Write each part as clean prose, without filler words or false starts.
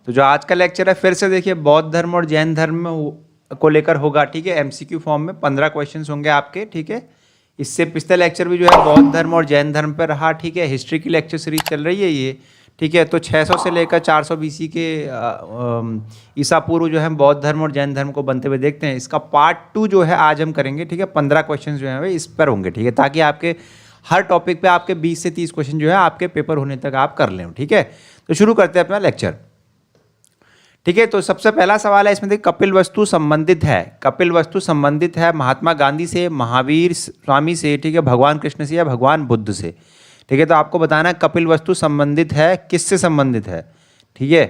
तो जो आज का लेक्चर है फिर से देखिए बौद्ध धर्म और जैन धर्म को लेकर होगा, ठीक है। एमसीक्यू फॉर्म में 15 क्वेश्चंस होंगे आपके, ठीक है। इससे पिछले लेक्चर भी जो है बौद्ध धर्म और जैन धर्म पर रहा, ठीक है। हिस्ट्री की लेक्चर सीरीज चल रही है ये, ठीक है। तो 600 से लेकर 400 बीसी के ईसा पूर्व जो है बौद्ध धर्म और जैन धर्म को बनते हुए देखते हैं। इसका पार्ट 2 जो है आज हम करेंगे, ठीक है। 15 क्वेश्चन जो है इस पर होंगे, ठीक है, ताकि आपके हर टॉपिक पे आपके 20 से 30 क्वेश्चन जो है आपके पेपर होने तक आप कर लें, ठीक है। तो शुरू करते हैं अपना लेक्चर, ठीक है। तो सबसे पहला सवाल है इसमें देखिए, कपिल वस्तु संबंधित है। कपिल वस्तु संबंधित है महात्मा गांधी से, महावीर स्वामी से, ठीक है, भगवान कृष्ण से या भगवान बुद्ध से, ठीक है। तो आपको बताना है कपिल वस्तु संबंधित है, किससे संबंधित है, ठीक है।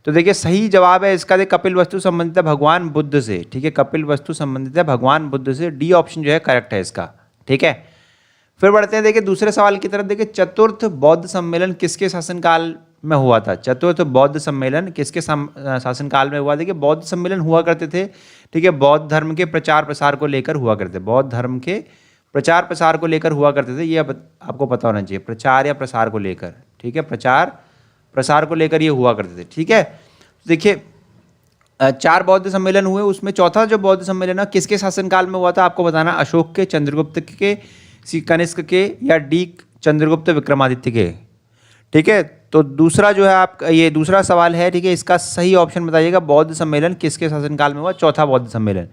तो देखिए सही जवाब है इसका, देखिए कपिल वस्तु संबंधित है भगवान बुद्ध से, ठीक है। कपिल वस्तु संबंधित है भगवान बुद्ध से, डी ऑप्शन जो है करेक्ट है इसका, ठीक है। फिर बढ़ते हैं देखिए दूसरे सवाल की तरफ। देखिए चतुर्थ बौद्ध सम्मेलन किसके शासनकाल में हुआ था। चतुर्थ बौद्ध सम्मेलन किसके शासनकाल में हुआ। देखिए बौद्ध सम्मेलन हुआ करते थे, ठीक है, बौद्ध धर्म के प्रचार प्रसार को लेकर हुआ करते, बौद्ध धर्म के प्रचार प्रसार को लेकर हुआ करते थे। ये आपको पता होना चाहिए, प्रचार या प्रसार को लेकर, ठीक है, प्रचार प्रसार को लेकर ये हुआ करते थे, ठीक है। देखिए 4 बौद्ध सम्मेलन हुए, उसमें चौथा जो बौद्ध सम्मेलन है किसके शासनकाल में हुआ था, आपको बताना अशोक के, चंद्रगुप्त के, सी कनिष्क के या डी चंद्रगुप्त विक्रमादित्य के, ठीक है। तो दूसरा जो है आप ये दूसरा सवाल है, ठीक है, इसका सही ऑप्शन बताइएगा, बौद्ध सम्मेलन किसके शासनकाल में हुआ, चौथा बौद्ध सम्मेलन,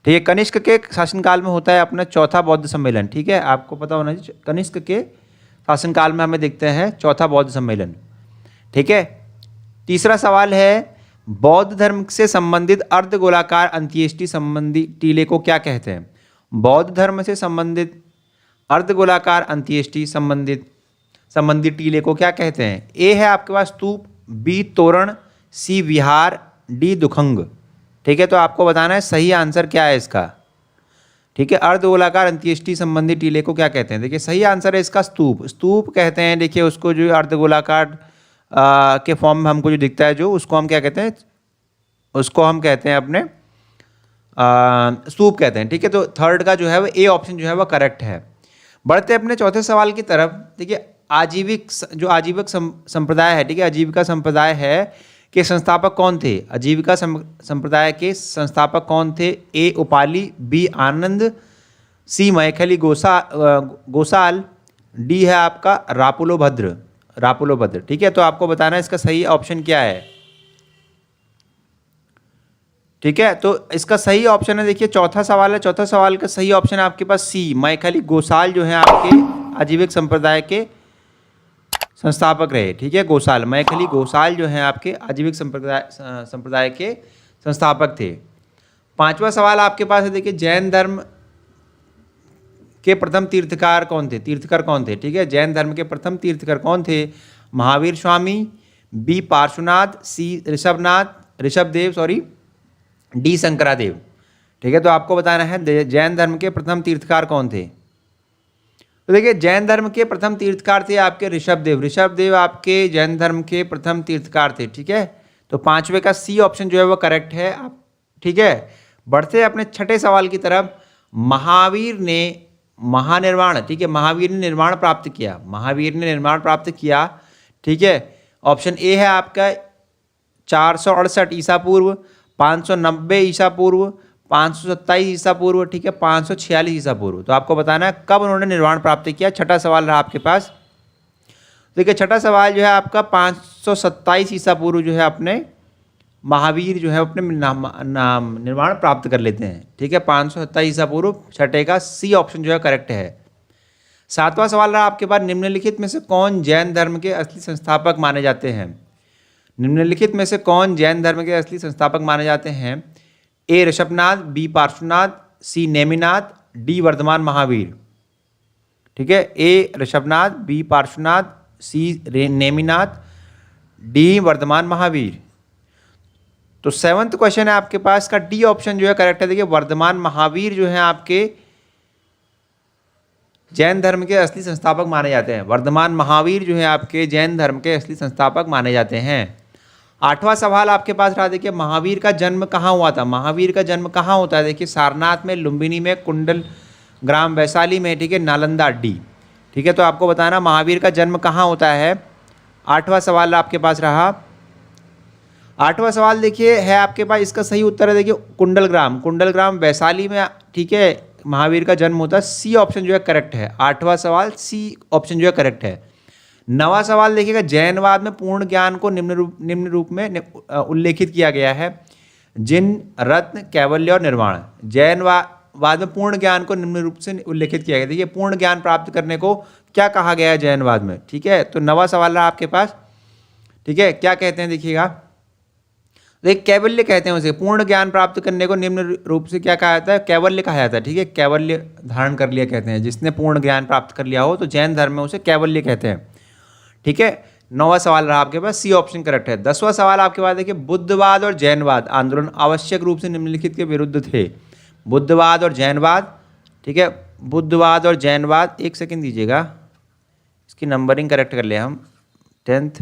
ठीक है। कनिष्क के शासनकाल में होता है अपना चौथा बौद्ध सम्मेलन, ठीक है, आपको पता होना चाहिए। कनिष्क के शासनकाल में हमें देखते हैं चौथा बौद्ध सम्मेलन, ठीक है। तीसरा सवाल है, बौद्ध धर्म से संबंधित अर्धगोलाकार अंत्येष्टि संबंधी टीले को क्या कहते हैं। बौद्ध धर्म से संबंधित अर्धगोलाकार अंत्येष्टि संबंधी टीले को क्या कहते हैं। ए है आपके पास स्तूप, बी तोरण, सी विहार, डी दुखंग, ठीक है। तो आपको बताना है सही आंसर क्या है इसका, ठीक है। अर्धगोलाकार अंत्येष्टि संबंधी टीले को क्या कहते हैं। देखिए सही आंसर है इसका स्तूप, स्तूप कहते हैं। देखिए उसको जो अर्धगोलाकार के फॉर्म में हमको जो दिखता है, जो उसको हम क्या कहते हैं, उसको हम कहते हैं अपने स्तूप कहते हैं, ठीक है। तो थर्ड का जो है वो ए ऑप्शन जो है वो करेक्ट है। बढ़ते अपने चौथे सवाल की तरफ। देखिए आजीविक संप्रदाय है, ठीक है, आजीविका संप्रदाय है के संस्थापक कौन थे। आजीविका संप्रदाय के संस्थापक कौन थे। ए उपाली, बी आनंद, सी मैखली गोसाल, डी है आपका रापुलो भद्र, ठीक है। तो आपको बताना है इसका सही ऑप्शन क्या है, ठीक है। तो इसका सही ऑप्शन है, देखिए चौथा सवाल है, चौथा सवाल का सही ऑप्शन है आपके पास सी मैखली गोसाल जो है आपके आजीविक संप्रदाय के संस्थापक रहे, ठीक है। गोसाल, मैखली गोसाल जो हैं आपके आजीविक संप्रदाय के संस्थापक थे। पांचवा सवाल आपके पास है, देखिए जैन धर्म के प्रथम तीर्थकार कौन थे, ठीक है। जैन धर्म के प्रथम तीर्थकर कौन थे। महावीर स्वामी, बी पार्श्वनाथ, सी ऋषभदेव, डी शंकरादेव, ठीक है। तो आपको बताना है जैन धर्म के प्रथम तीर्थकार कौन थे। तो देखिए जैन धर्म के प्रथम तीर्थकार थे आपके ऋषभदेव आपके जैन धर्म के प्रथम तीर्थकार थे, ठीक है। तो पांचवे का सी ऑप्शन जो है वो करेक्ट है आप, ठीक है। बढ़ते हैं अपने छठे सवाल की तरफ। महावीर ने महानिर्वाण, ठीक है, महावीर ने निर्माण प्राप्त किया, ठीक है। ऑप्शन ए है आपका 468 ईसा पूर्व, 590 ईसा पूर्व, 527 ईसा पूर्व, ठीक है, 546 ईसा पूर्व। तो आपको बताना है कब उन्होंने निर्वाण प्राप्त किया। छठा सवाल रहा आपके पास। देखिए छठा सवाल जो है आपका 527 ईसा पूर्व जो है अपने महावीर जो है अपने निर्वाण प्राप्त कर लेते हैं, ठीक है। 527 ईसा पूर्व, छठे का सी ऑप्शन जो है करेक्ट है। सातवां सवाल रहा आपके पास, निम्नलिखित में से कौन जैन धर्म के असली संस्थापक माने जाते हैं। निम्नलिखित में से कौन जैन धर्म के असली संस्थापक माने जाते हैं। ए ऋषभनाथ, बी पार्श्वनाथ, सी नेमिनाथ, डी वर्धमान महावीर, ठीक है। ए ऋषभनाथ, बी पार्श्वनाथ, सी नेमिनाथ, डी वर्धमान महावीर। तो 7वां क्वेश्चन है आपके पास का डी ऑप्शन जो है करेक्ट है। देखिए वर्धमान महावीर जो है आपके जैन धर्म के असली संस्थापक माने जाते हैं। वर्धमान महावीर जो है आपके जैन धर्म के असली संस्थापक माने जाते हैं। 8वां सवाल आपके पास रहा, देखिए महावीर का जन्म कहाँ हुआ था। महावीर का जन्म कहाँ होता है। देखिए सारनाथ में, लुम्बिनी में, कुंडल ग्राम वैशाली में, ठीक है, नालंदा डी, ठीक है। तो आपको बताना महावीर का जन्म कहाँ होता है। 8वां सवाल आपके पास रहा, 8वां सवाल देखिए है आपके पास, इसका सही उत्तर है देखिए कुंडलग्राम। कुंडलग्राम वैशाली में, ठीक है, महावीर का जन्म होता है। सी ऑप्शन जो है करेक्ट है। 8वां सवाल सी ऑप्शन जो है करेक्ट है। 9वां सवाल देखिएगा, जैनवाद में पूर्ण ज्ञान को निम्न रूप में उल्लेखित किया गया है। जिन, रत्न, कैवल्य और निर्वाण। जैनवाद में पूर्ण ज्ञान को निम्न रूप से उल्लेखित किया गया। देखिए पूर्ण ज्ञान प्राप्त करने को क्या कहा गया है जैनवाद में, ठीक है। तो 9वां सवाल रहा आपके पास, ठीक है, क्या कहते हैं देखिएगा, देखिए कैवल्य कहते हैं उसे, पूर्ण ज्ञान प्राप्त करने को निम्न रूप से क्या कहा जाता है, कैवल्य कहा जाता है, ठीक है। कैवल्य धारण कर लिया कहते हैं, जिसने पूर्ण ज्ञान प्राप्त कर लिया हो तो जैन धर्म में उसे कैवल्य कहते हैं, ठीक है। 9वां सवाल रहा आपके पास, सी ऑप्शन करेक्ट है। 10वां सवाल आपके पास देखिए, बुद्धवाद और जैनवाद आंदोलन आवश्यक रूप से निम्नलिखित के विरुद्ध थे। बुद्धवाद और जैनवाद, ठीक है, बुद्धवाद और जैनवाद, एक सेकंड दीजिएगा, इसकी नंबरिंग करेक्ट कर लिया हम, 10th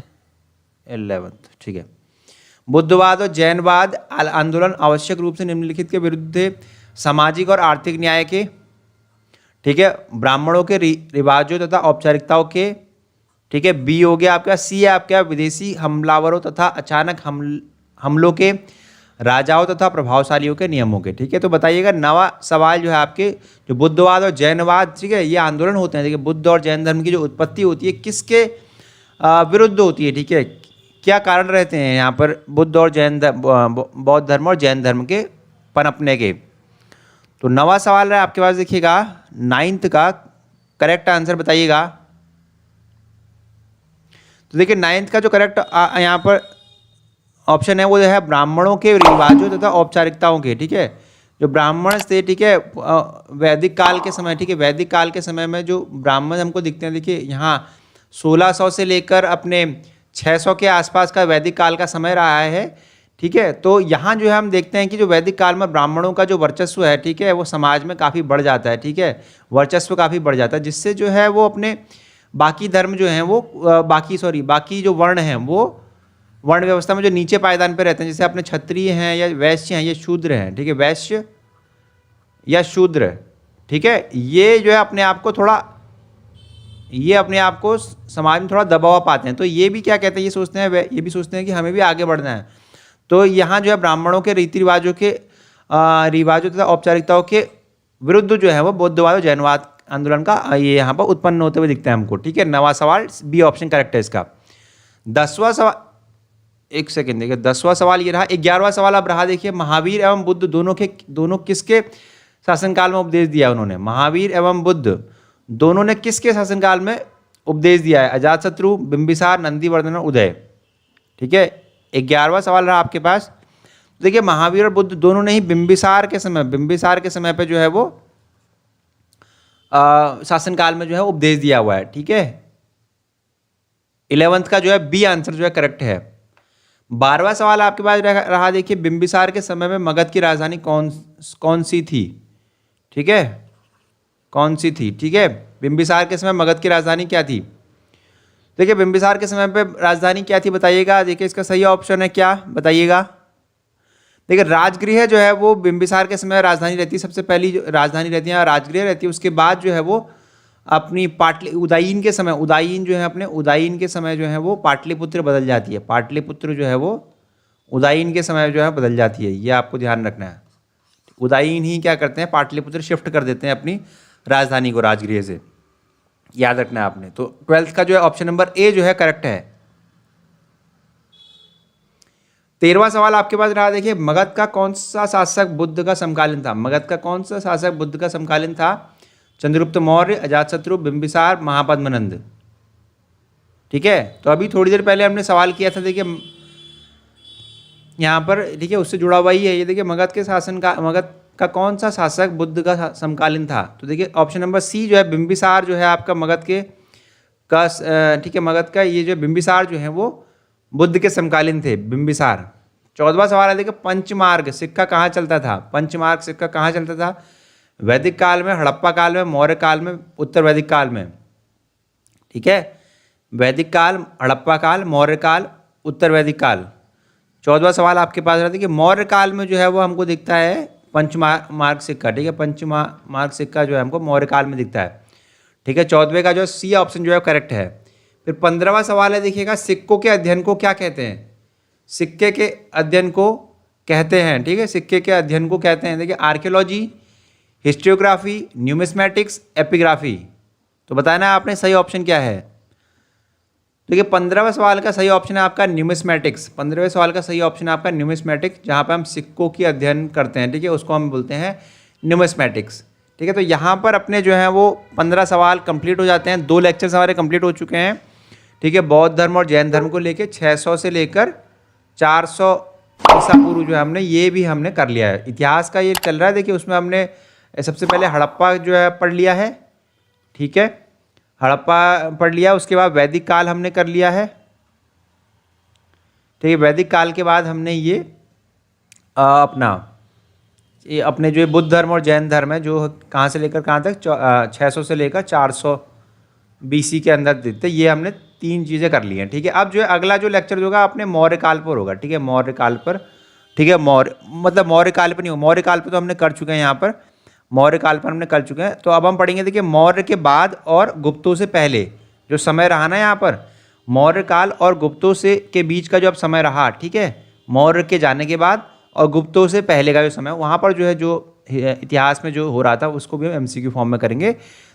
11th, ठीक है। बुद्धवाद और जैनवाद आंदोलन आवश्यक रूप से निम्नलिखित के विरुद्ध थे। सामाजिक और आर्थिक न्याय के, ठीक है, ब्राह्मणों के रिवाजों तथा औपचारिकताओं के, ठीक है। बी हो गया आपका। सी है आपका, विदेशी हमलावरों तथा अचानक हमलों के, राजाओं तथा प्रभावशालियों के नियमों के, ठीक है। तो बताइएगा 9वां सवाल जो है आपके, जो बुद्धवाद और जैनवाद, ठीक है, ये आंदोलन होते हैं, देखिए बुद्ध और जैन धर्म की जो उत्पत्ति होती है किसके विरुद्ध होती है, ठीक है, क्या कारण रहते हैं यहाँ पर बुद्ध और बौद्ध धर्म और जैन धर्म के पनपने के। तो 9वां सवाल है आपके पास देखिएगा, 9th का करेक्ट आंसर बताइएगा। तो देखिए 9th का जो करेक्ट यहाँ पर ऑप्शन है वो है ब्राह्मणों के रिवाजों तथा औपचारिकताओं के, ठीक है। जो ब्राह्मण थे, ठीक है, वैदिक काल के समय, ठीक है, वैदिक काल के समय में जो ब्राह्मण हमको दिखते हैं, देखिए यहाँ 1600 से लेकर अपने 600 के आसपास का वैदिक काल का समय रहा है, ठीक है। तो यहाँ जो है हम देखते हैं कि जो वैदिक काल में ब्राह्मणों का जो वर्चस्व है, ठीक है, वो समाज में काफ़ी बढ़ जाता है, ठीक है, वर्चस्व काफ़ी बढ़ जाता है, जिससे जो है वो अपने बाकी धर्म जो हैं वो बाकी जो वर्ण हैं वो वर्ण व्यवस्था में जो नीचे पायदान पे रहते हैं, जैसे अपने क्षत्रिय हैं या वैश्य हैं या शूद्र हैं, ठीक है, वैश्य या शूद्र, ठीक है, ये जो है अपने आप को थोड़ा, ये अपने आप को समाज में थोड़ा दबाव पाते हैं। तो ये भी क्या कहते हैं, ये सोचते हैं, ये भी सोचते हैं कि हमें भी आगे बढ़ना है। तो यहाँ जो है ब्राह्मणों के रीति रिवाजों तथा औपचारिकताओं के विरुद्ध जो है वो बुद्धवाद और जैनवाद आंदोलन का ये यहाँ पर उत्पन्न होते हुए दिखता है हमको, ठीक है। 9वां सवाल बी ऑप्शन करेक्ट है इसका। 10वां सवाल, एक सेकेंड देखिए, 10वां सवाल ये रहा। 11वां सवाल अब रहा देखिए, महावीर एवं बुद्ध दोनों किसके शासनकाल में उपदेश दिया उन्होंने। महावीर एवं बुद्ध दोनों ने किसके शासनकाल में उपदेश दिया है। अजातशत्रु, बिंबिसार, नंदीवर्धन और उदय, ठीक है। 11वां सवाल रहा आपके पास। देखिए महावीर और बुद्ध दोनों ने ही बिंबिसार के समय पे जो है वो शासनकाल में जो है उपदेश दिया हुआ है, ठीक है। 11th का जो है बी आंसर जो है करेक्ट है। 12वां सवाल आपके पास रहा देखिए, बिंबिसार के समय में मगध की राजधानी कौन सी थी, ठीक है, कौन सी थी, ठीक है। बिंबिसार के समय मगध की राजधानी क्या थी। देखिए बिंबिसार के समय पे राजधानी क्या थी बताइएगा। देखिए इसका सही ऑप्शन है क्या, बताइएगा। देखिए राजगृह जो है वो बिंबिसार के समय राजधानी रहती है, सबसे पहली जो राजधानी रहती है राजगृह रहती है। उसके बाद जो है वो अपनी उदयीन के समय, उदयीन जो है अपने उदयीन के समय जो है वो पाटलिपुत्र बदल जाती है। पाटलिपुत्र जो है वो उदयीन के समय जो है बदल जाती है, ये आपको ध्यान रखना है। उदयीन ही क्या करते हैं, पाटलिपुत्र शिफ्ट कर देते हैं अपनी राजधानी को राजगृह से, याद रखना है आपने। तो 12th का जो है ऑप्शन नंबर ए जो है करेक्ट है। 13वां सवाल आपके पास रहा देखिए, मगध का कौन सा शासक बुद्ध का समकालीन था। मगध का कौन सा शासक बुद्ध का समकालीन था। चंद्रगुप्त मौर्य, अजातशत्रु, बिंबिसार, महापद्मनंद, ठीक है। तो अभी थोड़ी देर पहले हमने सवाल किया था, देखिए यहाँ पर, ठीक है, उससे जुड़ा हुआ ही है ये। देखिए मगध का कौन सा शासक बुद्ध का समकालीन था। तो देखिए ऑप्शन नंबर सी जो है बिंबिसार जो है आपका मगध के का, ठीक है, मगध का ये जो बिंबिसार जो है वो बुद्ध के समकालीन थे, बिंबिसार। 14वां सवाल है देखिए, पंचमार्ग सिक्का कहाँ चलता था। पंचमार्ग सिक्का कहाँ चलता था। वैदिक काल में, हड़प्पा काल में, मौर्य काल में, उत्तर वैदिक काल में, ठीक है। वैदिक काल, हड़प्पा काल, मौर्य काल, उत्तर वैदिक काल। 14वां सवाल आपके पास रहता है कि मौर्य काल में जो है वो हमको दिखता है पंचमार्ग सिक्का, ठीक है। पंचमार्ग सिक्का जो है हमको मौर्य काल में दिखता है, ठीक है। 14वें का जो सी ऑप्शन जो है करेक्ट है। फिर 15वां सवाल है देखिएगा, सिक्कों के अध्ययन को क्या कहते हैं। सिक्के के अध्ययन को कहते हैं, ठीक है, सिक्के के अध्ययन को कहते हैं। देखिए आर्कियोलॉजी, हिस्ट्रियोग्राफी, न्यूमिस्मैटिक्स, एपिग्राफी। तो बताना है आपने सही ऑप्शन क्या है। देखिए 15वें सवाल का सही ऑप्शन है आपका न्यूमिस्मैटिक्स। 15वें सवाल का सही ऑप्शन है आपका न्यूमिस्मैटिक्स, जहाँ पे हम सिक्कों की अध्ययन करते हैं, ठीक है, उसको हम बोलते हैं न्यूमिस्मैटिक्स, ठीक है। तो यहाँ पर अपने जो हैं वो 15 सवाल कंप्लीट हो जाते हैं। 2 लेक्चर्स हमारे कंप्लीट हो चुके हैं, ठीक है। बौद्ध धर्म और जैन धर्म को लेके 600 से लेकर 400 ईसा पूर्व जो है हमने ये भी हमने कर लिया है। इतिहास का ये चल रहा है, देखिए उसमें हमने सबसे पहले हड़प्पा जो है पढ़ लिया है, ठीक है, हड़प्पा पढ़ लिया। उसके बाद वैदिक काल हमने कर लिया है, ठीक है। वैदिक काल के बाद हमने ये अपने जो बुद्ध धर्म और जैन धर्म है, जो कहाँ से लेकर कहाँ तक 600 से लेकर 400 BC के अंदर देते, ये हमने 3 चीज़ें कर ली हैं, ठीक है। अब जो है अगला जो लेक्चर होगा अपने मौर्य काल पर होगा, ठीक है, मौर्य काल पर, ठीक है। मौर्य काल पर नहीं हो, मौर्य काल पर तो हमने कर चुके हैं, यहाँ पर मौर्य काल पर हमने कर चुके हैं। तो अब हम पढ़ेंगे, देखिए मौर्य के बाद और गुप्तों से पहले जो समय रहा ना, यहाँ पर मौर्य काल और गुप्तों से के बीच का जो अब समय रहा, ठीक है, मौर्य के जाने के बाद और गुप्तों से पहले का जो समय, वहाँ पर जो है जो इतिहास में जो हो रहा था उसको भी हम MCQ फॉर्म में करेंगे।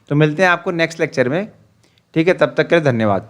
तो मिलते हैं आपको नेक्स्ट लेक्चर में, ठीक है। तब तक के लिए धन्यवाद।